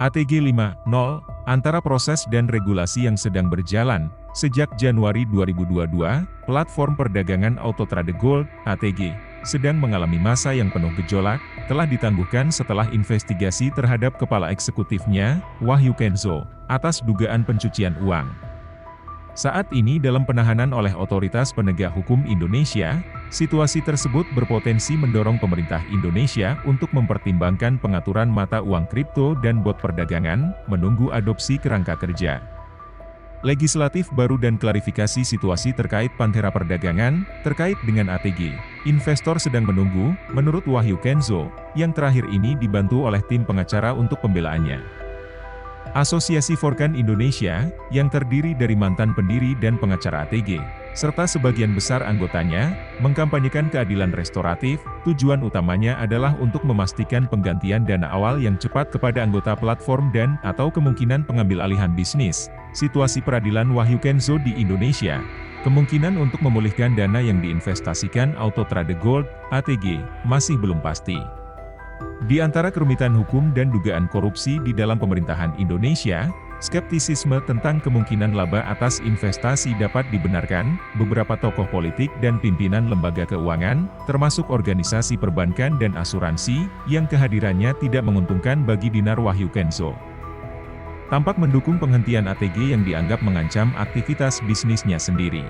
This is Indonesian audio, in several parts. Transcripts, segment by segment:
ATG 5.0, antara proses dan regulasi yang sedang berjalan. Sejak Januari 2022, platform perdagangan Auto Trade Gold, ATG, sedang mengalami masa yang penuh gejolak, telah ditangguhkan setelah investigasi terhadap kepala eksekutifnya, Wahyu Kenzo, atas dugaan pencucian uang. Saat ini dalam penahanan oleh otoritas penegak hukum Indonesia, situasi tersebut berpotensi mendorong pemerintah Indonesia untuk mempertimbangkan pengaturan mata uang kripto dan bot perdagangan, menunggu adopsi kerangka kerja legislatif baru dan klarifikasi situasi terkait Pantera Perdagangan, terkait dengan ATG. Investor sedang menunggu, menurut Wahyu Kenzo, yang terakhir ini dibantu oleh tim pengacara untuk pembelaannya. Asosiasi Forkan Indonesia, yang terdiri dari mantan pendiri dan pengacara ATG, serta sebagian besar anggotanya, mengkampanyekan keadilan restoratif. Tujuan utamanya adalah untuk memastikan penggantian dana awal yang cepat kepada anggota platform dan atau kemungkinan pengambil alihan bisnis. Situasi peradilan Wahyu Kenzo di Indonesia, kemungkinan untuk memulihkan dana yang diinvestasikan Auto Trade Gold, ATG, masih belum pasti. Di antara kerumitan hukum dan dugaan korupsi di dalam pemerintahan Indonesia, skeptisisme tentang kemungkinan laba atas investasi dapat dibenarkan. Beberapa tokoh politik dan pimpinan lembaga keuangan, termasuk organisasi perbankan dan asuransi, yang kehadirannya tidak menguntungkan bagi Dinar Wahyu Kenzo, tampak mendukung penghentian ATG yang dianggap mengancam aktivitas bisnisnya sendiri.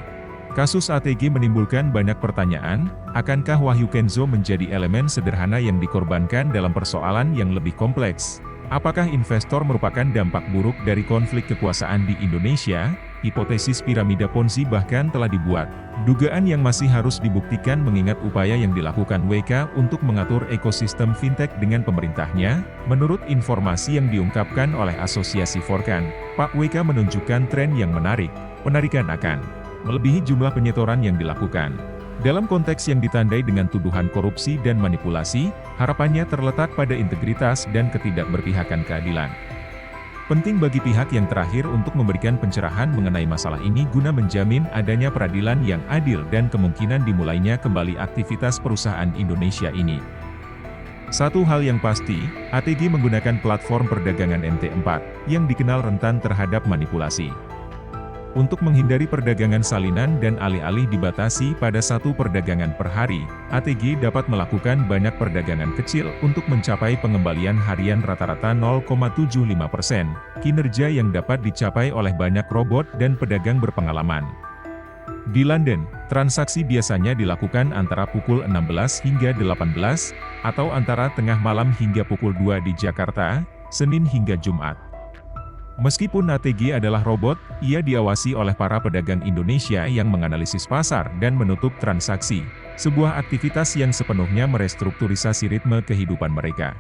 Kasus ATG menimbulkan banyak pertanyaan, akankah Wahyu Kenzo menjadi elemen sederhana yang dikorbankan dalam persoalan yang lebih kompleks? Apakah investor merupakan dampak buruk dari konflik kekuasaan di Indonesia? Hipotesis piramida Ponzi bahkan telah dibuat. Dugaan yang masih harus dibuktikan mengingat upaya yang dilakukan WK untuk mengatur ekosistem fintech dengan pemerintahnya. Menurut informasi yang diungkapkan oleh Asosiasi Forkan, Pak WK menunjukkan tren yang menarik. Penarikan akan melebihi jumlah penyetoran yang dilakukan. Dalam konteks yang ditandai dengan tuduhan korupsi dan manipulasi, harapannya terletak pada integritas dan ketidakberpihakan keadilan. Penting bagi pihak yang terakhir untuk memberikan pencerahan mengenai masalah ini guna menjamin adanya peradilan yang adil dan kemungkinan dimulainya kembali aktivitas perusahaan Indonesia ini. Satu hal yang pasti, ATG menggunakan platform perdagangan MT4, yang dikenal rentan terhadap manipulasi. Untuk menghindari perdagangan salinan dan alih-alih dibatasi pada satu perdagangan per hari, ATG dapat melakukan banyak perdagangan kecil untuk mencapai pengembalian harian rata-rata 0,75%, kinerja yang dapat dicapai oleh banyak robot dan pedagang berpengalaman. Di London, transaksi biasanya dilakukan antara pukul 16 hingga 18, atau antara tengah malam hingga pukul 2 di Jakarta, Senin hingga Jumat. Meskipun ATG adalah robot, ia diawasi oleh para pedagang Indonesia yang menganalisis pasar dan menutup transaksi, sebuah aktivitas yang sepenuhnya merestrukturisasi ritme kehidupan mereka.